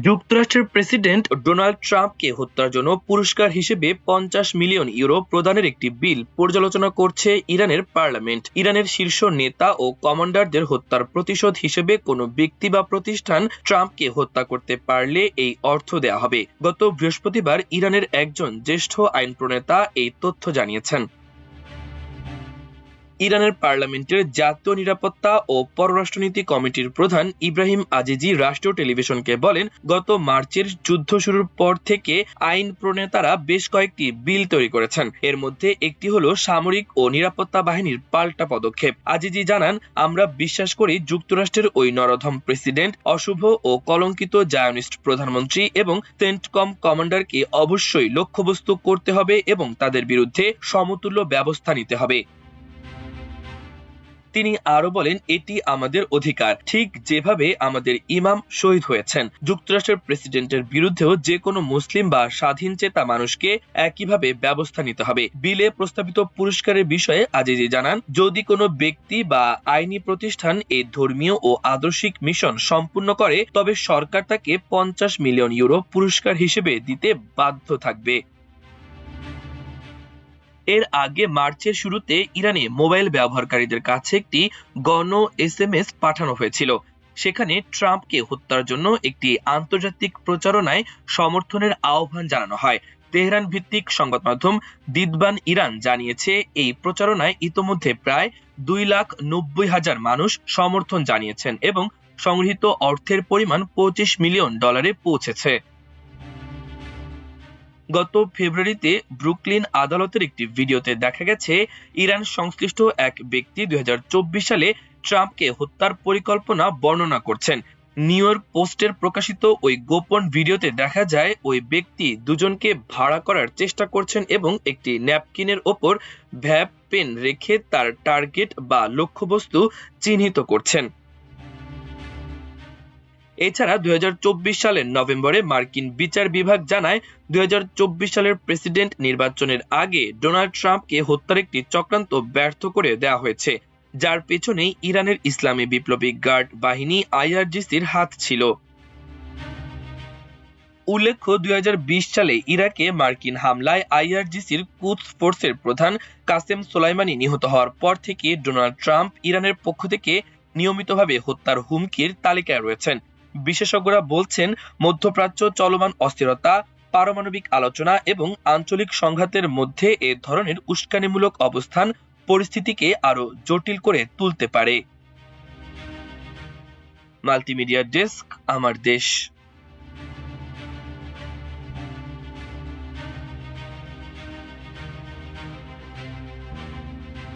যুক্তরাষ্ট্রের president Donald ট্রাম্পকে হত্যার জন্য পুরস্কার হিসেবে ৫০ মিলিয়ন ইউরো প্রদানের একটি বিল পর্যালোচনা করছে ইরানের পার্লামেন্ট। ইরানের শীর্ষ নেতা ও কমান্ডারদের হত্যার প্রতিশোধ হিসেবে কোনো ব্যক্তি বা প্রতিষ্ঠান ট্রাম্পকে হত্যা করতে পারলে এই অর্থ দেয়া হবে। গত বৃহস্পতিবার ইরানের একজন জ্যেষ্ঠ আইন প্রণেতা এই তথ্য জানিয়েছেন। ইরানের পার্লামেন্টের জাতীয় নিরাপত্তা ও পররাষ্ট্রনীতি কমিটির প্রধান ইব্রাহিম আজিজি রাষ্ট্রীয় টেলিভিশনকে বলেন, গত মার্চের যুদ্ধ শুরুর পর থেকে আইন প্রণেতারা বেশ কয়েকটি বিল তৈরি করেছেন। এর মধ্যে একটি হলো সামরিক ও নিরাপত্তা বাহিনীর পাল্টা পদক্ষেপ। আজিজি জানান, আমরা বিশ্বাস করি যুক্তরাষ্ট্রের ওই নরধম প্রেসিডেন্ট, অশুভ ও কলঙ্কিত জায়নিস্ট প্রধানমন্ত্রী এবং সেন্টকম কমান্ডারকে অবশ্যই লক্ষ্যবস্তু করতে হবে এবং তাদের বিরুদ্ধে সমতুল্য ব্যবস্থা নিতে হবে। তিনি আরো বলেন, এটি আমাদের অধিকার, ঠিক যেভাবে আমাদের ইমাম শহীদ হয়েছেন। যুক্তরাষ্ট্রের প্রেসিডেন্টের বিরুদ্ধেও যে কোনো মুসলিম বা স্বাধীন চেতা মানুষকে একইভাবে ব্যবস্থা নিতে হবে। বিলে প্রস্তাবিত পুরস্কারের বিষয়ে আজিজি জানান, যদি কোনো ব্যক্তি বা আইনি প্রতিষ্ঠান এই ধর্মীয় ও আদর্শিক মিশন সম্পূর্ণ করে তবে সরকার তাকে ৫০ মিলিয়ন ইউরো পুরস্কার হিসেবে দিতে বাধ্য থাকবে। এর আগে মার্চের শুরুতে ইরানে মোবাইল ব্যবহারকারীদের কাছে একটি গণ এসএমএস পাঠানো হয়েছিল। সেখানে ট্রাম্পকে হত্যার জন্য একটি আন্তর্জাতিক প্রচারণায় সমর্থনের আহ্বান জানানো হয়। তেহরান ভিত্তিক সংবাদ মাধ্যম দিদবান ইরান জানিয়েছে, এই প্রচারণায় ইতোমধ্যে প্রায় ২,৯০,০০০ মানুষ সমর্থন জানিয়েছেন এবং সংগৃহীত অর্থের পরিমাণ $২৫ মিলিয়ন পৌঁছেছে। গত ফেব্রুয়ারিতে ব্রুকলিন আদালতের একটি ভিডিওতে দেখা গেছে, ইরান সংশ্লিষ্ট এক ব্যক্তি ২০২৪ সালে ট্রাম্পকে হত্যার পরিকল্পনা বর্ণনা করছেন। নিউ ইয়র্ক পোস্টের প্রকাশিত ওই গোপন ভিডিওতে দেখা যায়, ওই ব্যক্তি দুজনকে ভাড়া করার চেষ্টা করছেন এবং একটি ন্যাপকিনের ওপর ভ্যাপ পেন রেখে তার টার্গেট বা লক্ষ্যবস্তু চিহ্নিত করছেন। এছাড়া ২০২৪ সালের নভেম্বরে মার্কিন বিচার বিভাগ জানায়, ২০২৪ সালের প্রেসিডেন্ট নির্বাচনের আগে ডোনাল্ড ট্রাম্পকে হত্যার একটি চক্রান্ত ব্যর্থ করে দেওয়া হয়েছে, যার পেছনেই ইরানের ইসলামী বিপ্লবী গার্ড বাহিনী আইআরজিসির হাত ছিল। উল্লেখ্য, ২০২০ সালে ইরাকে মার্কিন হামলায় আইআরজিসির কুদস ফোর্সের প্রধান কাসেম সোলাইমানি নিহত হওয়ার পর থেকে ডোনাল্ড ট্রাম্প ইরানের পক্ষ থেকে নিয়মিতভাবে হত্যার হুমকির তালিকায় রয়েছেন। বিশেষজ্ঞরা বলছেন, মধ্যপ্রাচ্য চলমান অস্থিরতা, পারমাণবিক আলোচনা এবং আঞ্চলিক সংঘাতের মধ্যে এ ধরনের উস্কানিমূলক অবস্থান পরিস্থিতিকে আরো জটিল করে তুলতে পারে। মাল্টিমিডিয়া ডেস্ক, আমার দেশ।